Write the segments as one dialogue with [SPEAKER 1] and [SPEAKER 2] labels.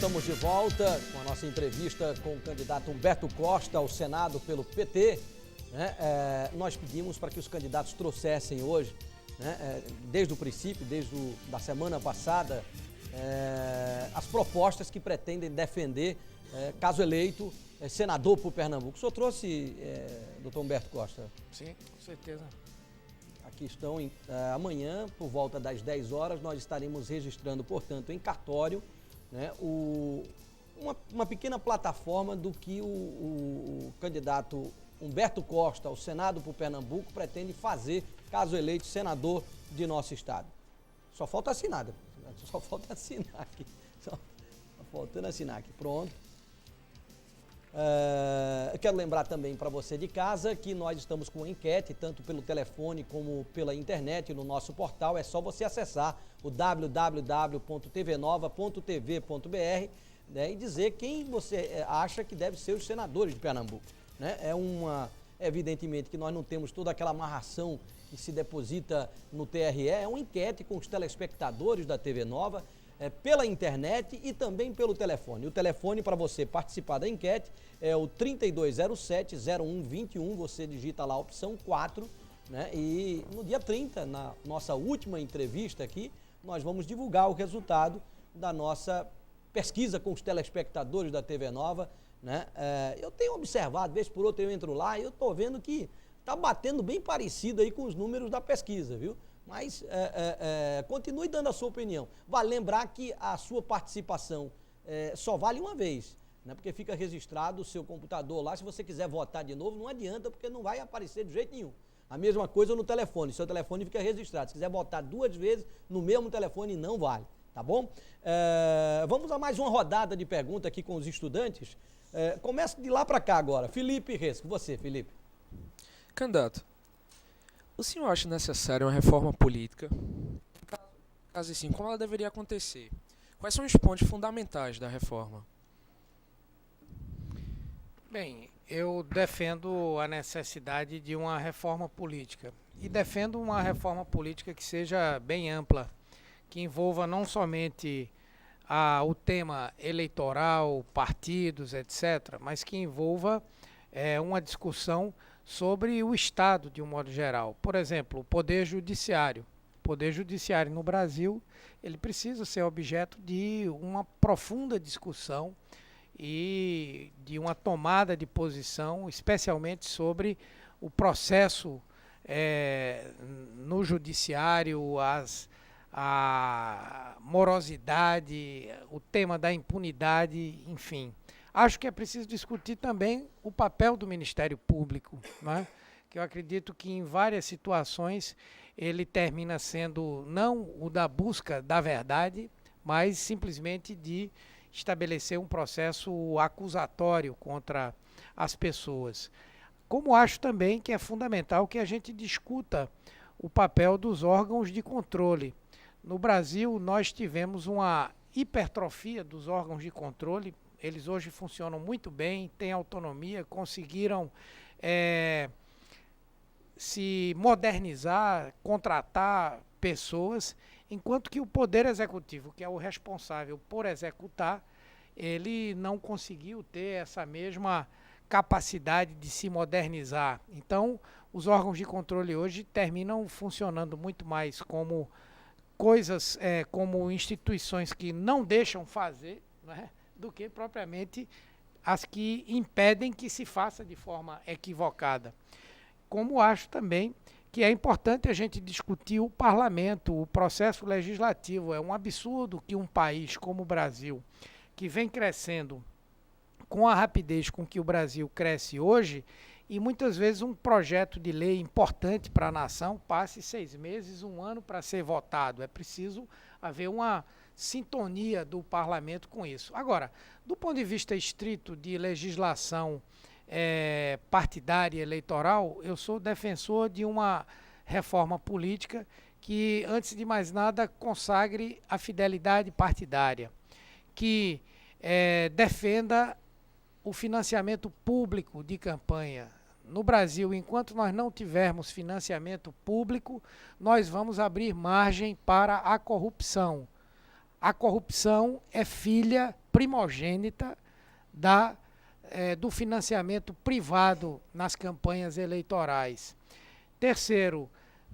[SPEAKER 1] estamos de volta com a nossa entrevista com o candidato Humberto Costa ao Senado pelo PT. Nós pedimos para que os candidatos trouxessem hoje, desde o princípio, da semana passada, as propostas que pretendem defender, caso eleito, senador por Pernambuco. O senhor trouxe, doutor Humberto Costa?
[SPEAKER 2] Sim, com certeza.
[SPEAKER 1] Aqui estão, amanhã, por volta das 10 horas, nós estaremos registrando, portanto, em cartório, uma pequena plataforma do que o candidato Humberto Costa ao Senado por Pernambuco pretende fazer, caso eleito senador de nosso estado. Só falta assinar, só falta assinar aqui. Só faltando assinar aqui, pronto. Eu quero lembrar também para você de casa que nós estamos com uma enquete, tanto pelo telefone como pela internet, no nosso portal. É só você acessar o www.tvnova.tv.br, e dizer quem você acha que deve ser os senadores de Pernambuco. Evidentemente que nós não temos toda aquela amarração que se deposita no TRE, é uma enquete com os telespectadores da TV Nova, pela internet e também pelo telefone. O telefone para você participar da enquete é o 3207-0121, você digita lá a opção 4, e no dia 30, na nossa última entrevista aqui, nós vamos divulgar o resultado da nossa pesquisa com os telespectadores da TV Nova. Eu tenho observado, vez por outra eu entro lá e eu estou vendo que está batendo bem parecido aí com os números da pesquisa, viu? Mas continue dando a sua opinião. Vale lembrar que a sua participação só vale uma vez, porque fica registrado o seu computador lá. Se você quiser votar de novo, não adianta, porque não vai aparecer de jeito nenhum. A mesma coisa no telefone, seu telefone fica registrado. Se quiser votar 2 vezes no mesmo telefone, não vale, tá bom? Vamos a mais uma rodada de perguntas aqui com os estudantes. Começa de lá para cá agora. Felipe Resco, você, Felipe.
[SPEAKER 2] Candidato, o senhor acha necessária uma reforma política? Caso sim, como ela deveria acontecer? Quais são os pontos fundamentais da reforma?
[SPEAKER 3] Bem, eu defendo a necessidade de uma reforma política. E defendo uma reforma política que seja bem ampla, que envolva não somente o tema eleitoral, partidos, etc., mas que envolva uma discussão sobre o Estado de um modo geral. Por exemplo, o Poder Judiciário. O Poder Judiciário no Brasil, ele precisa ser objeto de uma profunda discussão e de uma tomada de posição, especialmente sobre o processo no Judiciário, a morosidade, o tema da impunidade, enfim. Acho que é preciso discutir também o papel do Ministério Público, que eu acredito que em várias situações ele termina sendo não o da busca da verdade, mas simplesmente de estabelecer um processo acusatório contra as pessoas. Como acho também que é fundamental que a gente discuta o papel dos órgãos de controle. No Brasil, nós tivemos uma hipertrofia dos órgãos de controle. Eles hoje funcionam muito bem, têm autonomia, conseguiram se modernizar, contratar pessoas, enquanto que o Poder Executivo, que é o responsável por executar, ele não conseguiu ter essa mesma capacidade de se modernizar. Então, os órgãos de controle hoje terminam funcionando muito mais como coisas, como instituições que não deixam fazer, do que propriamente as que impedem que se faça de forma equivocada. Como acho também que é importante a gente discutir o parlamento, o processo legislativo. É um absurdo que um país como o Brasil, que vem crescendo com a rapidez com que o Brasil cresce hoje, e muitas vezes um projeto de lei importante para a nação passe 6 meses, 1 ano para ser votado. É preciso haver uma sintonia do parlamento com isso. Agora, do ponto de vista estrito de legislação partidária e eleitoral, eu sou defensor de uma reforma política que, antes de mais nada, consagre a fidelidade partidária, que defenda o financiamento público de campanha. No Brasil, enquanto nós não tivermos financiamento público, nós vamos abrir margem para a corrupção. A corrupção é filha primogênita do financiamento privado nas campanhas eleitorais. Terceiro,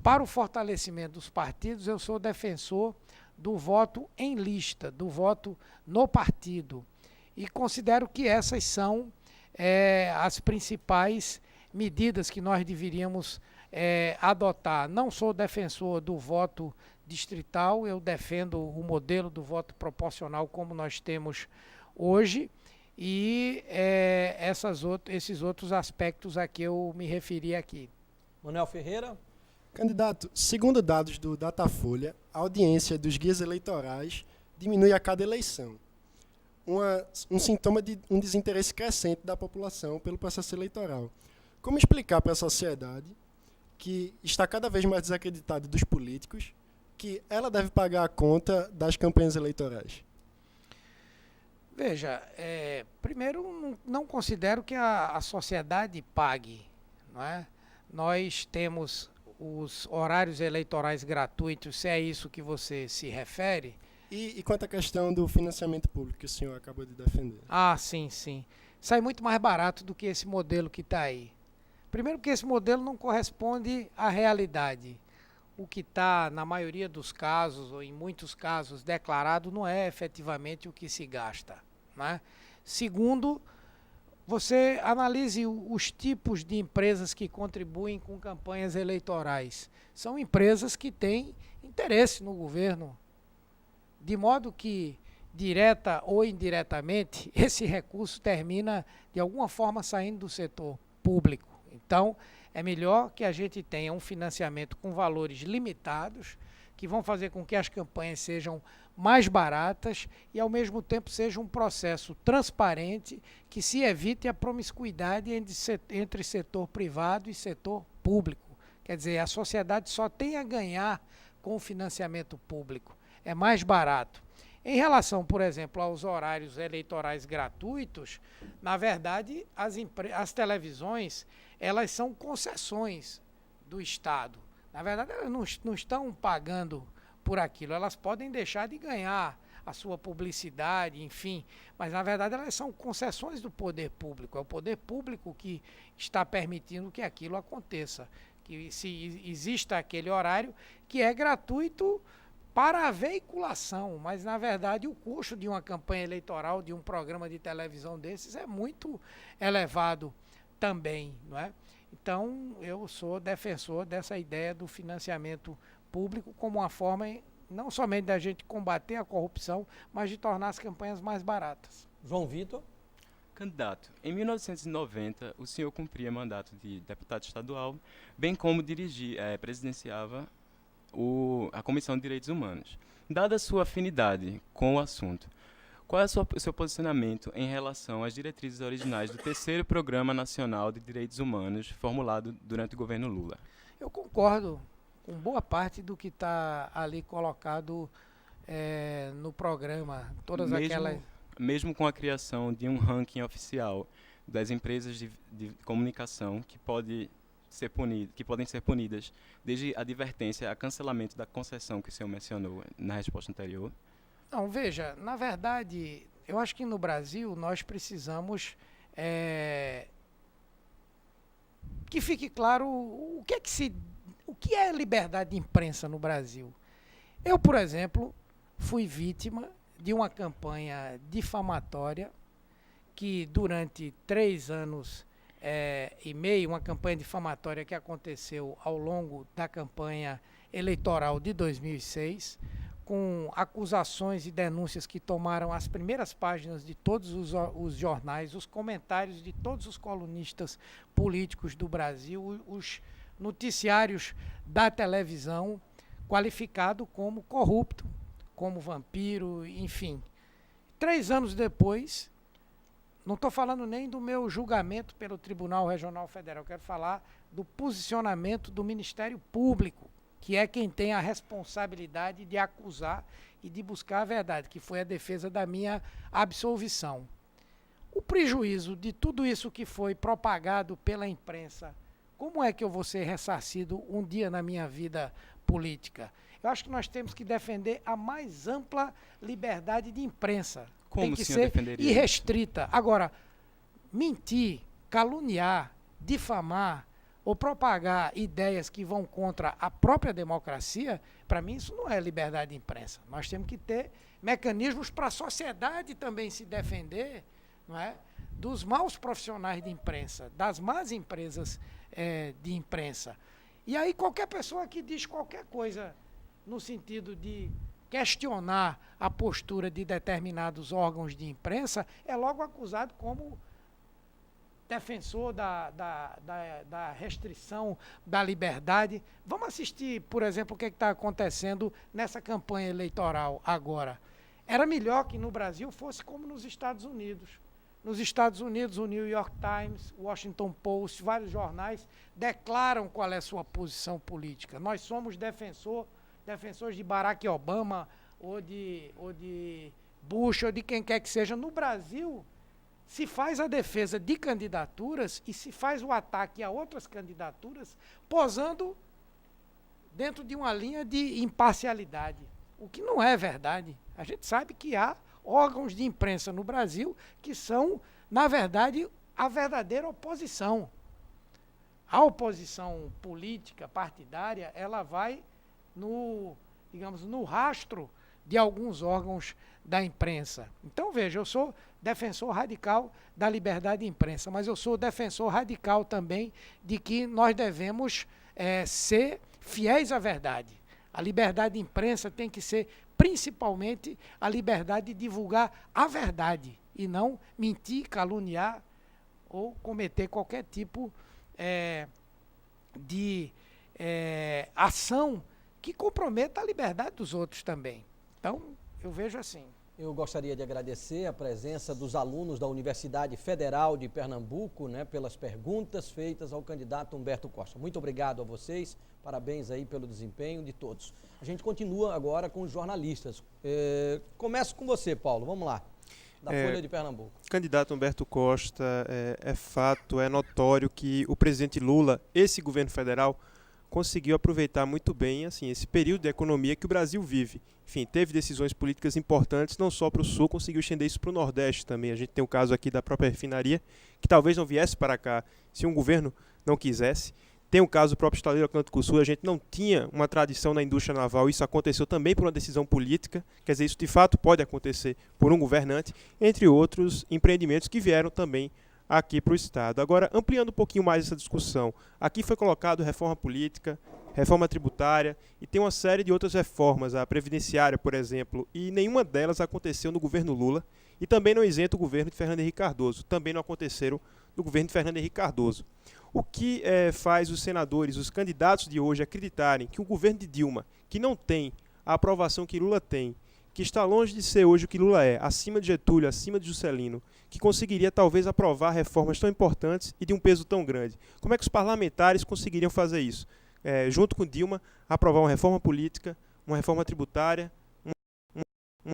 [SPEAKER 3] para o fortalecimento dos partidos, eu sou defensor do voto em lista, do voto no partido. E considero que essas são as principais medidas que nós deveríamos adotar. Não sou defensor do voto distrital, eu defendo o modelo do voto proporcional como nós temos hoje, e esses outros aspectos a que eu me referi aqui.
[SPEAKER 1] Manuel Ferreira.
[SPEAKER 4] Candidato, segundo dados do Datafolha, a audiência dos guias eleitorais diminui a cada eleição. Um sintoma de um desinteresse crescente da população pelo processo eleitoral. Como explicar para a sociedade, que está cada vez mais desacreditada dos políticos, que ela deve pagar a conta das campanhas eleitorais?
[SPEAKER 3] Veja, primeiro, não considero que a sociedade pague, não é? Nós temos os horários eleitorais gratuitos, se é isso que você se refere.
[SPEAKER 4] E quanto à questão do financiamento público que o senhor acabou de defender?
[SPEAKER 3] Ah, sim, sim. Sai muito mais barato do que esse modelo que está aí. Primeiro que esse modelo não corresponde à realidade. O que está, na maioria dos casos, ou em muitos casos, declarado, não é efetivamente o que se gasta, né? Segundo, você analise os tipos de empresas que contribuem com campanhas eleitorais. São empresas que têm interesse no governo, de modo que, direta ou indiretamente, esse recurso termina, de alguma forma, saindo do setor público. Então, é melhor que a gente tenha um financiamento com valores limitados, que vão fazer com que as campanhas sejam mais baratas e, ao mesmo tempo, seja um processo transparente que se evite a promiscuidade entre setor privado e setor público. Quer dizer, a sociedade só tem a ganhar com o financiamento público. É mais barato. Em relação, por exemplo, aos horários eleitorais gratuitos, na verdade, as televisões, elas são concessões do Estado. Na verdade, elas não estão pagando por aquilo. Elas podem deixar de ganhar a sua publicidade, enfim, mas na verdade elas são concessões do poder público. É o poder público que está permitindo que aquilo aconteça, que se exista aquele horário que é gratuito para a veiculação, mas na verdade o custo de uma campanha eleitoral, de um programa de televisão desses é muito elevado também, não é? Então, eu sou defensor dessa ideia do financiamento público como uma forma não somente da gente combater a corrupção, mas de tornar as campanhas mais baratas.
[SPEAKER 1] João Vitor.
[SPEAKER 5] Candidato, em 1990, o senhor cumpria mandato de deputado estadual, bem como presidenciava a Comissão de Direitos Humanos. Dada a sua afinidade com o assunto, qual é o seu posicionamento em relação às diretrizes originais do terceiro Programa Nacional de Direitos Humanos, formulado durante o governo Lula?
[SPEAKER 3] Eu concordo com boa parte do que está ali colocado no programa.
[SPEAKER 5] Mesmo com a criação de um ranking oficial das empresas de comunicação que podem ser punidas, desde a advertência a cancelamento da concessão que o senhor mencionou na resposta anterior?
[SPEAKER 3] Não, veja, na verdade, eu acho que no Brasil nós precisamos que fique claro o que é liberdade de imprensa no Brasil. Eu, por exemplo, fui vítima de uma campanha difamatória que durante 3 anos e meio, uma campanha difamatória que aconteceu ao longo da campanha eleitoral de 2006, com acusações e denúncias que tomaram as primeiras páginas de todos os jornais, os comentários de todos os colunistas políticos do Brasil, os noticiários da televisão, qualificado como corrupto, como vampiro, enfim. 3 anos depois, não estou falando nem do meu julgamento pelo Tribunal Regional Federal, quero falar do posicionamento do Ministério Público, que é quem tem a responsabilidade de acusar e de buscar a verdade, que foi a defesa da minha absolvição. O prejuízo de tudo isso que foi propagado pela imprensa, como é que eu vou ser ressarcido um dia na minha vida política? Eu acho que nós temos que defender a mais ampla liberdade de imprensa,
[SPEAKER 5] Como
[SPEAKER 3] tem
[SPEAKER 5] o
[SPEAKER 3] que
[SPEAKER 5] senhor
[SPEAKER 3] ser
[SPEAKER 5] defenderia
[SPEAKER 3] irrestrita. Agora, mentir, caluniar, difamar ou propagar ideias que vão contra a própria democracia, para mim isso não é liberdade de imprensa. Nós temos que ter mecanismos para a sociedade também se defender, não é, dos maus profissionais de imprensa, das más empresas de imprensa. E aí qualquer pessoa que diz qualquer coisa no sentido de questionar a postura de determinados órgãos de imprensa é logo acusado como defensor da restrição da liberdade. Vamos assistir, por exemplo, o que está acontecendo nessa campanha eleitoral agora. Era melhor que no Brasil fosse como nos Estados Unidos. Nos Estados Unidos, o New York Times, o Washington Post, vários jornais declaram qual é a sua posição política. Nós somos defensores de Barack Obama ou de Bush ou de quem quer que seja. No Brasil, se faz a defesa de candidaturas e se faz o ataque a outras candidaturas posando dentro de uma linha de imparcialidade, o que não é verdade. A gente sabe que há órgãos de imprensa no Brasil que são, na verdade, a verdadeira oposição. A oposição política, partidária, ela vai no rastro de alguns órgãos da imprensa. Então, veja, eu sou defensor radical da liberdade de imprensa, mas eu sou defensor radical também de que nós devemos ser fiéis à verdade. A liberdade de imprensa tem que ser principalmente a liberdade de divulgar a verdade e não mentir, caluniar ou cometer qualquer tipo de ação que comprometa a liberdade dos outros também. Então, eu vejo assim.
[SPEAKER 1] Eu gostaria de agradecer a presença dos alunos da Universidade Federal de Pernambuco, né, pelas perguntas feitas ao candidato Humberto Costa. Muito obrigado a vocês, parabéns aí pelo desempenho de todos. A gente continua agora com os jornalistas. Começo com você, Paulo, vamos lá, da Folha de Pernambuco.
[SPEAKER 6] Candidato Humberto Costa, é fato, é notório que o presidente Lula, esse governo federal, conseguiu aproveitar muito bem assim, esse período de economia que o Brasil vive. Enfim, teve decisões políticas importantes, não só para o Sul, conseguiu estender isso para o Nordeste também. A gente tem o caso aqui da própria refinaria, que talvez não viesse para cá se um governo não quisesse. Tem o caso do próprio estaleiro Atlântico Sul, a gente não tinha uma tradição na indústria naval, isso aconteceu também por uma decisão política, quer dizer, isso de fato pode acontecer por um governante, entre outros empreendimentos que vieram também aqui para o Estado. Agora, ampliando um pouquinho mais essa discussão, aqui foi colocado reforma política, reforma tributária e tem uma série de outras reformas, a previdenciária, por exemplo, e nenhuma delas aconteceu no governo Lula e também não isenta o governo de Fernando Henrique Cardoso, também não aconteceram no governo de Fernando Henrique Cardoso. O que faz os senadores, os candidatos de hoje acreditarem que o governo de Dilma, que não tem a aprovação que Lula tem, que está longe de ser hoje o que Lula é, acima de Getúlio, acima de Juscelino, que conseguiria talvez aprovar reformas tão importantes e de um peso tão grande. Como é que os parlamentares conseguiriam fazer isso? Junto com Dilma, aprovar uma reforma política, uma reforma tributária,